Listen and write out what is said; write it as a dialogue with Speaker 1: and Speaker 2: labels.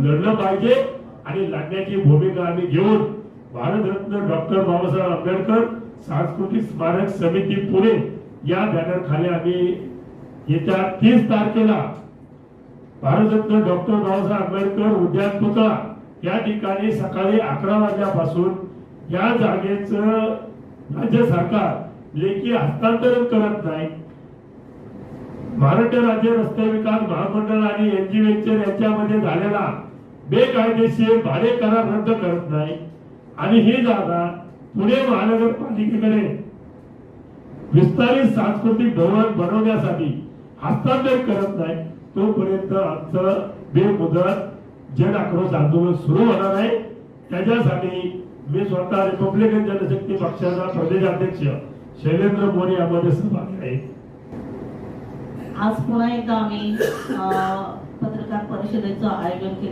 Speaker 1: लढलं पाहिजे आणि लढण्याची भूमिका आम्ही घेऊन भारतरत्न डॉक्टर बाबासाहेब आंबेडकर सांस्कृतिक स्मारक समिती पुणे या बॅनर खाली आम्ही येत्या 30 तारखेला भारतरत्न डॉक्टर बाबासाहेब आंबेडकर उद्यान पुतळा या ठिकाणी सकाळी 11 वाजल्यापासून या जागेचं राज्य सरकार लेखी हस्तांतरण करत नाही. महाराष्ट्र राज्य रस्ते विकास महामंडळ आणि एनजी वेंचर यांच्यामध्ये झालेला बेकायदेशीर भाडे करार रद्द करत नाही आणि ही जागा पुणे महानगरपालिकेकडे विस्तारित सांस्कृतिक भवन बनवण्यासाठी हस्तांतरण करत नाही तोपर्यंत आमचं बेमुदत जन आक्रोश आंदोलन सुरू होणार आहे. त्याच्यासाठी मी स्वतः रिपब्लिकन जनशक्ती पक्षाचा प्रदेशाध्यक्ष शैलेंद्र मोरे यामध्ये सहभागी आहे.
Speaker 2: आज पुन्हा एकदा आम्ही पत्रकार परिषदेचं आयोजन केले.